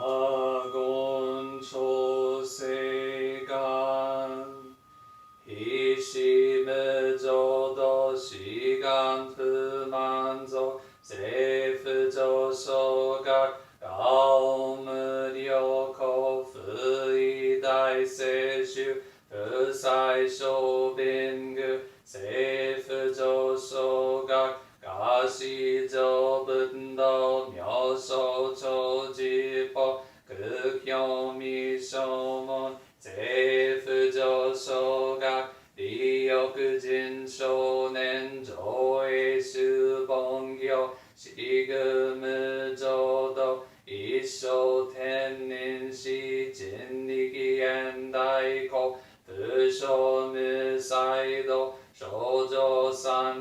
아곤 조세간 희심의 저도 시간 푸만조 세프조소각 가오무려 거푸이 다이세슈 부사이쇼빈그 세프조소각 가시저분도 묘소초지포 극혐이쇼몬 세프조소각 리역진쇼넨 조에슈봉교 시금을 저도 이쇼텐닌시 진리기엔다이고 부쇼무사이도 쇼조산금여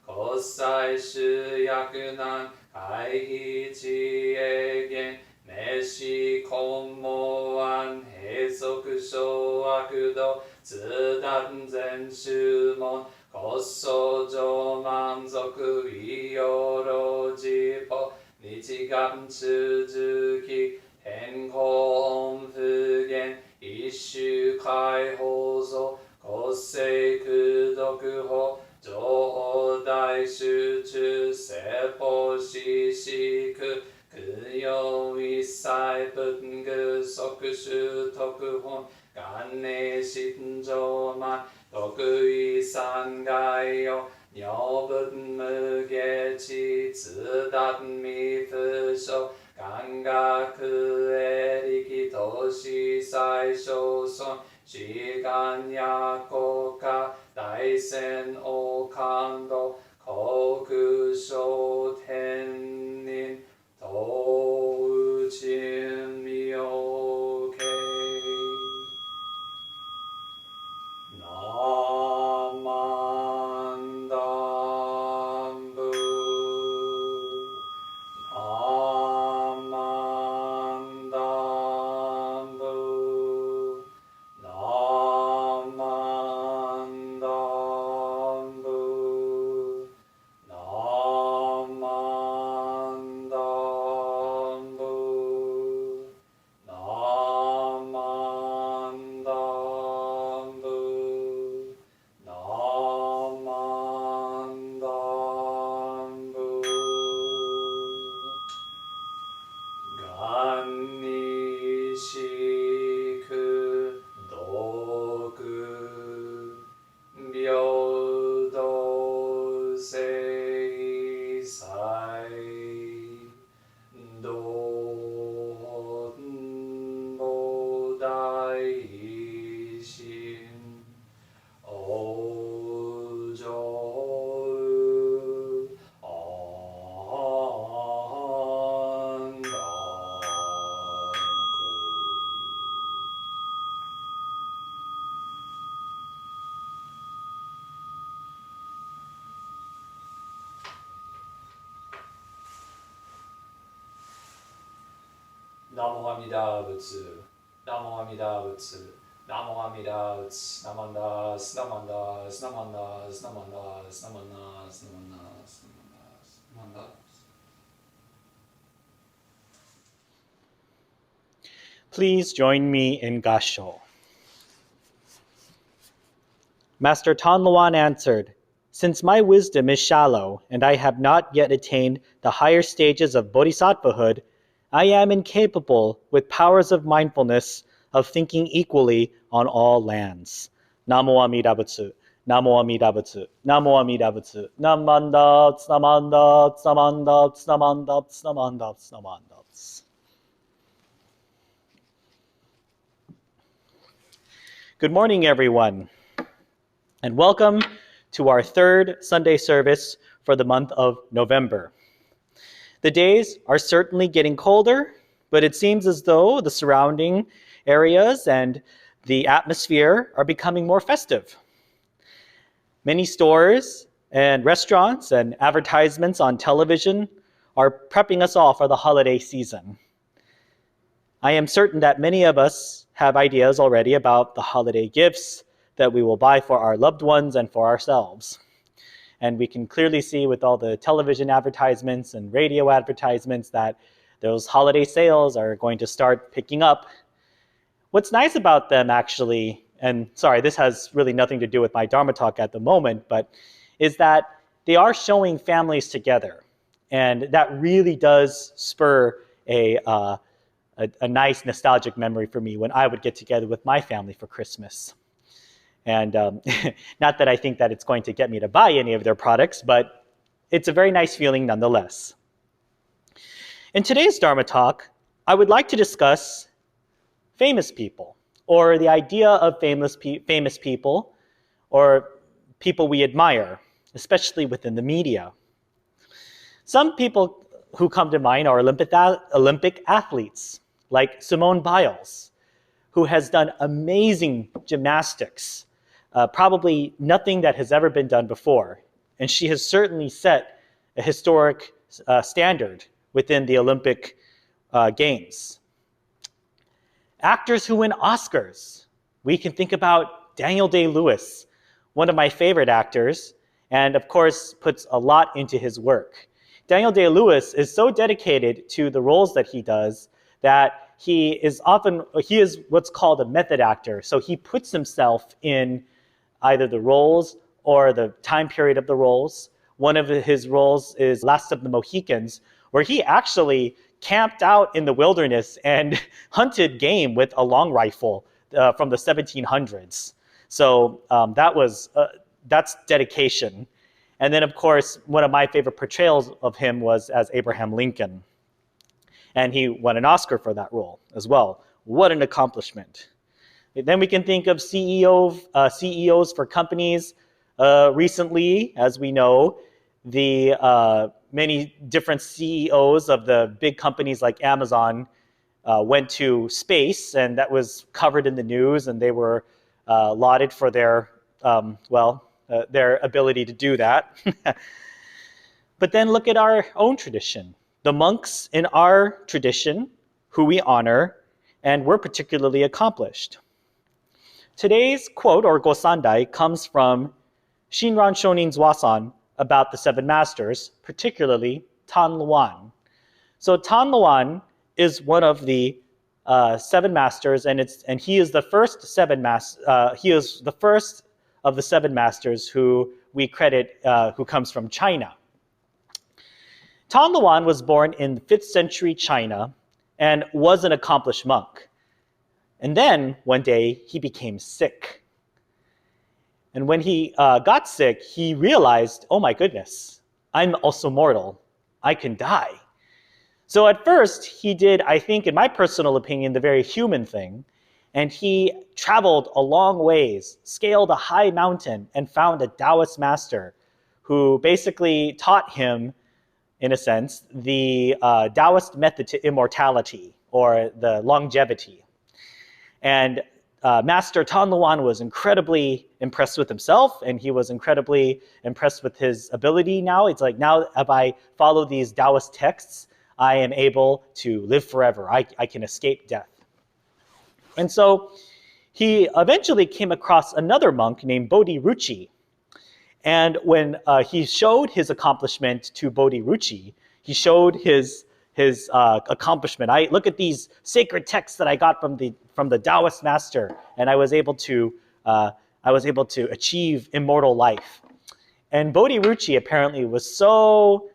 겉살시약난 가이지에겐 내시콤모한 해석쇼와그도 즈단젠슈몬 겉소조만석 위여로지퍼 니지감츠즈기 헨콤프겐 이슈카이호소 겉세그덕호 조다이슈츠 세포시시크 그여위사이분그 석슈토크혼 간내신조만 덕위산가요 녀분무게치 즈단미프쇼 강가크에리기 도시사이쇼손 시간야코카 다이센 오칸도 거그쇼텐닌 도우진미오케 나만담부 나만담부 나만담부 나만담부 나만담부 나만담부 간니시크 도그 묘도세이사이 돈보다이신 오조을 나모합니다 부츠 나모합니다 부츠 나모합니다 부츠 나만다 스나만다 스나만다 스나만다 스나만다 스나만다 스나만다. Please join me in Gasho. Master Tanluan answered, "Since my wisdom is shallow and I have not yet attained the higher stages of bodhisattvahood, I am incapable with powers of mindfulness of thinking equally on all lands. Namo Amida Butsu, Namo Amida Butsu, Namo Amida Butsu, Namanda, Namanda, Namanda, Namanda, Namanda, Namanda." Good morning, everyone, and welcome to our third Sunday service for the month of November. The days are certainly getting colder, but it seems as though the surrounding areas and the atmosphere are becoming more festive. Many stores and restaurants and advertisements on television are prepping us all for the holiday season. I am certain that many of us have ideas already about the holiday gifts that we will buy for our loved ones and for ourselves. And we can clearly see with all the television advertisements and radio advertisements that Those holiday sales are going to start picking up. What's nice about them, actually, and sorry, this has really nothing to do with my Dharma talk at the moment, but is that they are showing families together. And that really does spur a nice nostalgic memory for me when I would get together with my family for Christmas. And not that I think that it's going to get me to buy any of their products, but it's a very nice feeling nonetheless. In today's Dharma talk, I would like to discuss famous people, or the idea of famous people, or people we admire, especially within the media. Some people who come to mind are Olympic athletes, like Simone Biles, who has done amazing gymnastics, probably nothing that has ever been done before. And she has certainly set a historic standard within the Olympic Games. Actors who win Oscars. We can think about Daniel Day-Lewis, one of my favorite actors, and of course puts a lot into his work. Daniel Day-Lewis is so dedicated to the roles that he does that he is what's called a method actor. So he puts himself in either the roles or the time period of the roles. One of his roles is Last of the Mohicans, where he actually camped out in the wilderness and hunted game with a long rifle from the 1700s. So that's dedication. And then, of course, one of my favorite portrayals of him was as Abraham Lincoln. And he won an Oscar for that role as well. What an accomplishment. Then we can think of CEOs for companies. Recently, as we know, the many different CEOs of the big companies like Amazon went to space, and that was covered in the news, and they were lauded for their ability to do that. But then look at our own tradition. The monks in our tradition, who we honor, and were particularly accomplished. Today's quote, or gosandai, comes from Shinran Shonin's Wasan about the seven masters, particularly Tan Luan. So Tan Luan is one of the seven masters, and he is the first of the seven masters who we credit who comes from China. Tan Luan was born in 5th century China and was an accomplished monk. And then one day he became sick. And when he got sick, he realized, oh my goodness, I'm also mortal. I can die. So at first he did, I think, in my personal opinion, the very human thing. And he traveled a long ways, scaled a high mountain, and found a Taoist master who basically taught him, in a sense, the Taoist method to immortality, or the longevity. And Master Tan Luan was incredibly impressed with himself, and he was incredibly impressed with his ability now. It's like, now if I follow these Taoist texts, I am able to live forever. I can escape death. And so he eventually came across another monk named Bodhi Ruchi. And when he showed his accomplishment to Bodhi Ruchi, he showed his accomplishment. I look at these sacred texts that I got from the Taoist master, and I was able to achieve immortal life. And Bodhi Ruchi apparently was so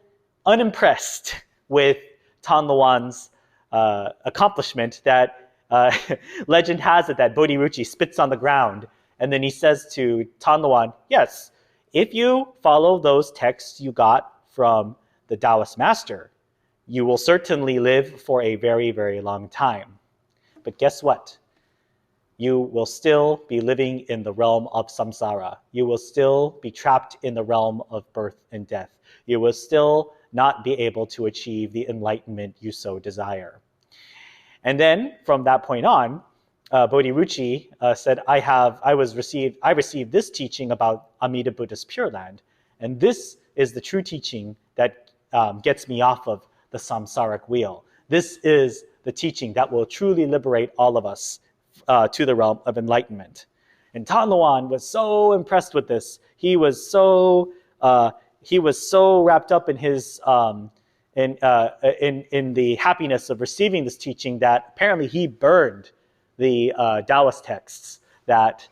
unimpressed with Tan Luan's accomplishment that legend has it that Bodhi Ruchi spits on the ground, and then he says to Tan Luan, yes, if you follow those texts you got from the Taoist master, you will certainly live for a very, very long time. But guess what? You will still be living in the realm of samsara. You will still be trapped in the realm of birth and death. You will still not be able to achieve the enlightenment you so desire. And then from that point on, Bodhi Ruchi said, I received this teaching about Amida Buddha's Pure Land, and this is the true teaching that gets me off of the samsaric wheel. This is the teaching that will truly liberate all of us to the realm of enlightenment. And Tan Luan was so impressed with this. He was so wrapped up in his in the happiness of receiving this teaching that apparently he burned the Taoist texts that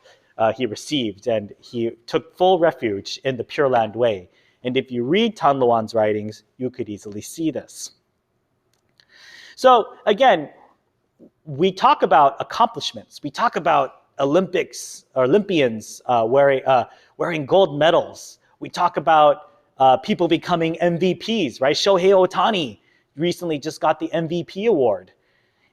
he received, and he took full refuge in the Pure Land Way. And if you read Tan Luan's writings, you could easily see this. So again, we talk about accomplishments. We talk about Olympians wearing gold medals. We talk about people becoming MVPs, right? Shohei Ohtani recently just got the MVP award.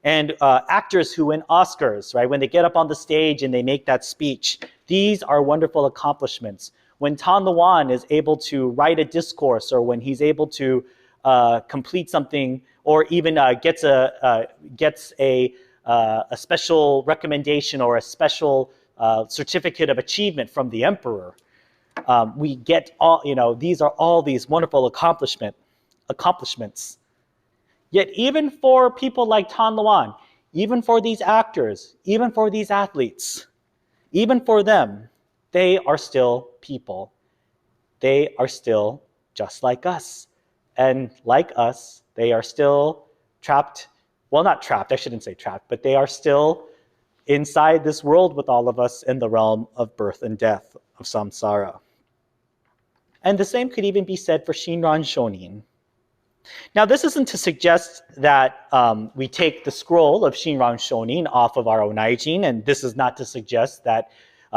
And actors who win Oscars, right? When they get up on the stage and they make that speech, these are wonderful accomplishments. When Tan Luan is able to write a discourse, or when he's able to complete something, or even gets a special recommendation or a special certificate of achievement from the emperor, we get all, these are all these wonderful accomplishments. Yet even for people like Tan Luan, even for these actors, even for these athletes, even for them, they are still people. They are still just like us. And like us, they are still trapped. Well, not trapped, I shouldn't say trapped, but they are still inside this world with all of us in the realm of birth and death, of samsara. And the same could even be said for Shinran Shonin. Now, this isn't to suggest that we take the scroll of Shinran Shonin off of our Onaijin, and this is not to suggest that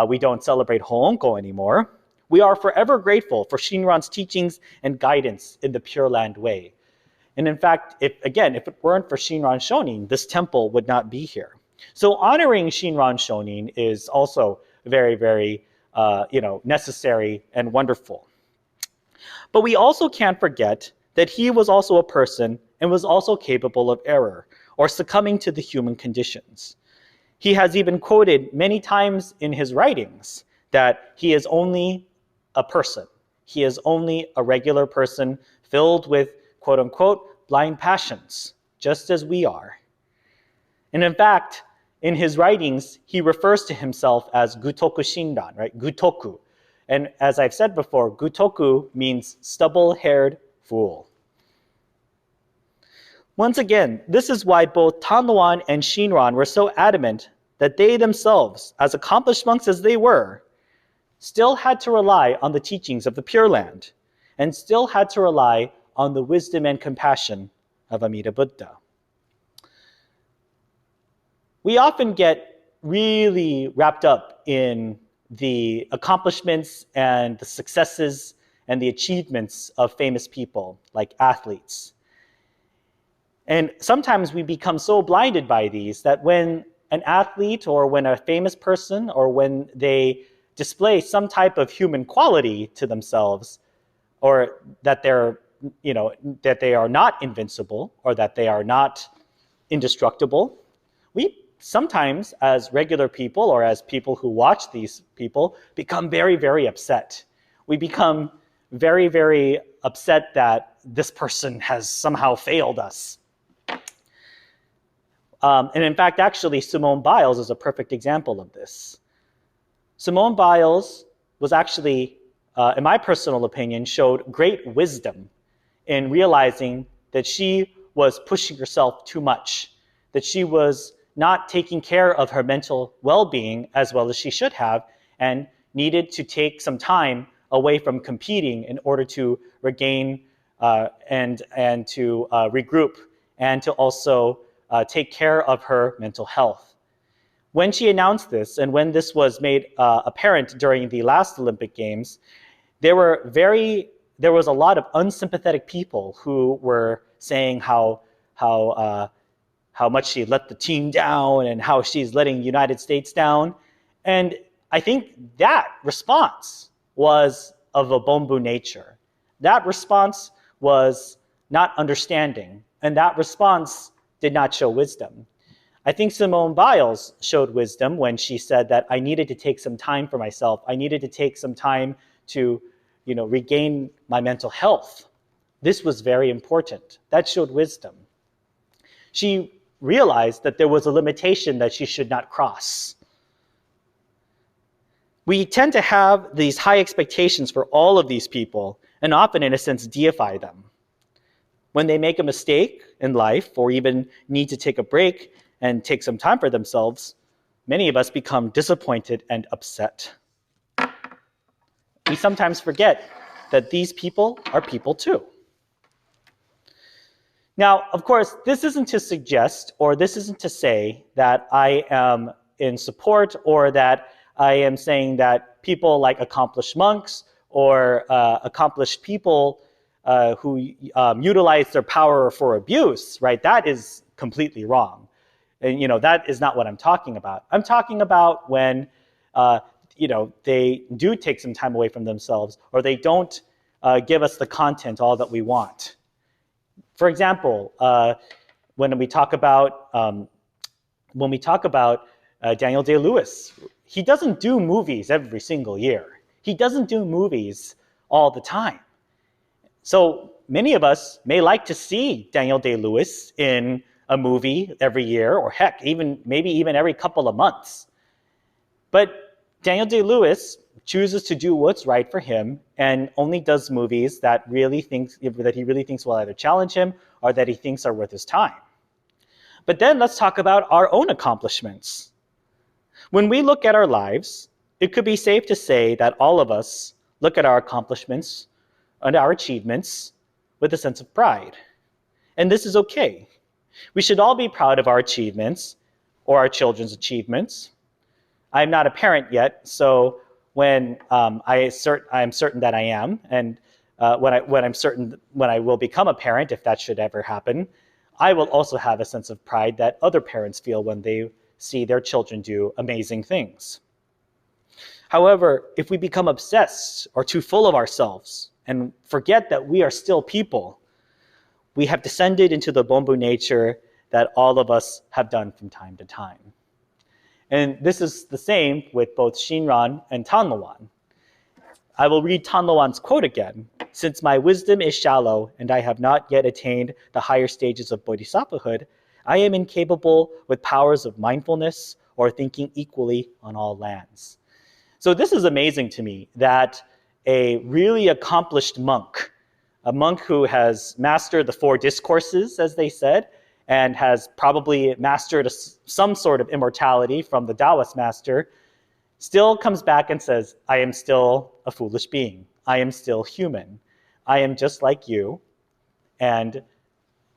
we don't celebrate Hoonko anymore. We are forever grateful for Shinran's teachings and guidance in the Pure Land Way. And in fact, if it weren't for Shinran Shonin, this temple would not be here. So honoring Shinran Shonin is also very, very necessary and wonderful. But we also can't forget that he was also a person and was also capable of error or succumbing to the human conditions. He has even quoted many times in his writings that he is only a person. He is only a regular person filled with, quote unquote, blind passions, just as we are. And in fact, in his writings, he refers to himself as Gutoku Shinran, right? Gutoku. And as I've said before, Gutoku means stubble-haired fool. Once again, this is why both Tan Luan and Shinran were so adamant that they themselves, as accomplished monks as they were, still had to rely on the teachings of the Pure Land, and still had to rely on the wisdom and compassion of Amida Buddha. We often get really wrapped up in the accomplishments and the successes and the achievements of famous people, like athletes. And sometimes we become so blinded by these that when an athlete or when a famous person or when they display some type of human quality to themselves, or that that they are not invincible or that they are not indestructible, we sometimes, as regular people or as people who watch these people, become very, very upset. We become very, very upset that this person has somehow failed us. And in fact, actually, Simone Biles is a perfect example of this. Simone Biles was actually, in my personal opinion, showed great wisdom in realizing that she was pushing herself too much, that she was not taking care of her mental well-being as well as she should have, and needed to take some time away from competing in order to regain and to regroup, and to also take care of her mental health. When she announced this, and when this was made apparent during the last Olympic Games, there was a lot of unsympathetic people who were saying how much she let the team down and how she's letting the United States down. And I think that response was of a Bonbu nature. That response was not understanding, and that response did not show wisdom. I think Simone Biles showed wisdom when she said that I needed to take some time for myself. I needed to take some time to, regain my mental health. This was very important. That showed wisdom. She realized that there was a limitation that she should not cross. We tend to have these high expectations for all of these people, and often, in a sense, deify them. When they make a mistake in life or even need to take a break and take some time for themselves, many of us become disappointed and upset. We sometimes forget that these people are people too. Now, of course, this isn't to suggest or this isn't to say that I am in support or that I am saying that people like accomplished monks or accomplished people who utilize their power for abuse, right? That is completely wrong. And, that is not what I'm talking about. I'm talking about when, they do take some time away from themselves or they don't give us the content all that we want. For example, when we talk about Daniel Day-Lewis, he doesn't do movies every single year. He doesn't do movies all the time. So many of us may like to see Daniel Day-Lewis in a movie every year, or heck, maybe even every couple of months. But Daniel Day-Lewis chooses to do what's right for him and only does movies that he really thinks will either challenge him or that he thinks are worth his time. But then let's talk about our own accomplishments. When we look at our lives, it could be safe to say that all of us look at our accomplishments and our achievements with a sense of pride. And this is okay. We should all be proud of our achievements or our children's achievements. I'm not a parent yet, so when I'm certain that I am, and when I will become a parent, if that should ever happen, I will also have a sense of pride that other parents feel when they see their children do amazing things. However, if we become obsessed or too full of ourselves and forget that we are still people, we have descended into the Bonbu nature that all of us have done from time to time. And this is the same with both Shinran and Tanlowan. I will read Tanlowan's quote again. Since my wisdom is shallow and I have not yet attained the higher stages of bodhisattvahood, I am incapable with powers of mindfulness or thinking equally on all lands. So this is amazing to me that a really accomplished monk, a monk who has mastered the 4 discourses, as they said, and has probably mastered some sort of immortality from the Taoist master, still comes back and says, I am still a foolish being. I am still human. I am just like you. And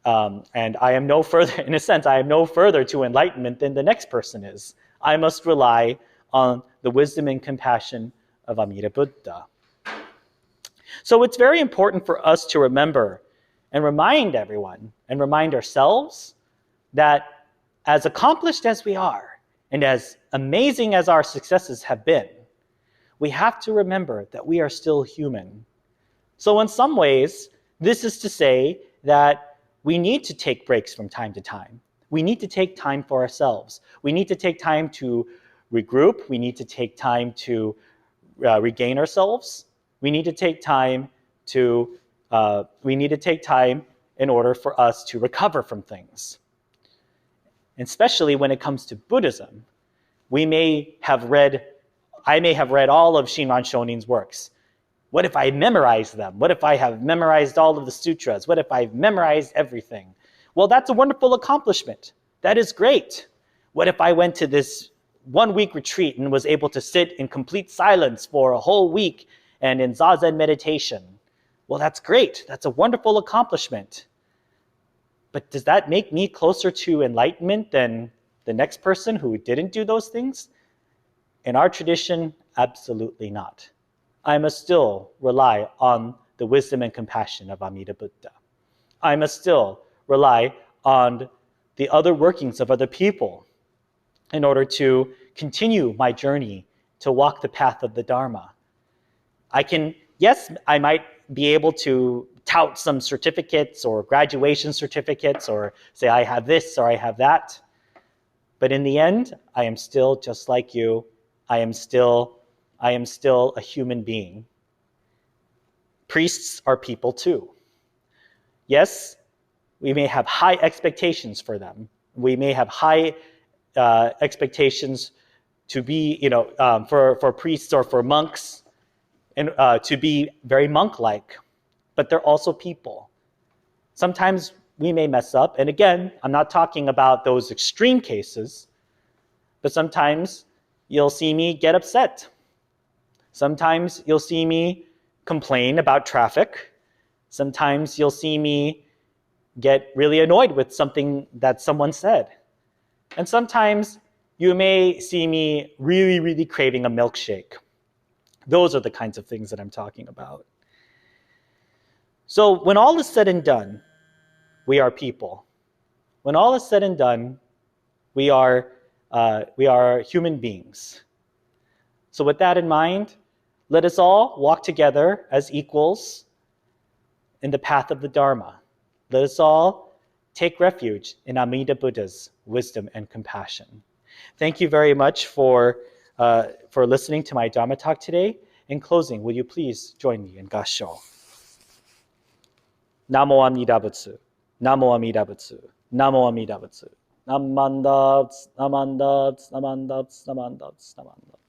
I am no further, in a sense, I am no further to enlightenment than the next person is. I must rely on the wisdom and compassion of Amida Buddha. So it's very important for us to remember and remind everyone and remind ourselves that as accomplished as we are and as amazing as our successes have been, we have to remember that we are still human. So in some ways, this is to say that we need to take breaks from time to time. We need to take time for ourselves. We need to take time to regroup. We need to take time to regain ourselves. We need to take time in order for us to recover from things. And especially when it comes to Buddhism, I may have read all of Shinran Shonin's works. What if I memorized them? What if I have memorized all of the sutras? What if I've memorized everything? Well, that's a wonderful accomplishment. That is great. What if I went to this 1-week retreat and was able to sit in complete silence for a whole week and in Zazen meditation? Well, that's great. That's a wonderful accomplishment. But does that make me closer to enlightenment than the next person who didn't do those things? In our tradition, absolutely not. I must still rely on the wisdom and compassion of Amida Buddha. I must still rely on the other workings of other people in order to continue my journey to walk the path of the Dharma. I might be able to tout some certificates or graduation certificates or say I have this or I have that. But in the end, I am still just like you. I am still a human being. Priests are people too. Yes, we may have high expectations for them. We may have high expectations to be, for priests or for monks, and to be very monk-like. But they're also people. Sometimes we may mess up. And again, I'm not talking about those extreme cases, but sometimes you'll see me get upset. Sometimes you'll see me complain about traffic. Sometimes you'll see me get really annoyed with something that someone said. And sometimes you may see me really, really craving a milkshake. Those are the kinds of things that I'm talking about. So when all is said and done, we are people. When all is said and done, we are human beings. So with that in mind, let us all walk together as equals in the path of the Dharma. Let us all take refuge in Amida Buddha's wisdom and compassion. Thank you very much for listening to my Dharma talk today. In closing, will you please join me in Gassho? Namo Amida Butsu. Namo Amida Butsu. Namo Amida Butsu. Namandabs, namandabs, namandabs, namandabs, namandabs.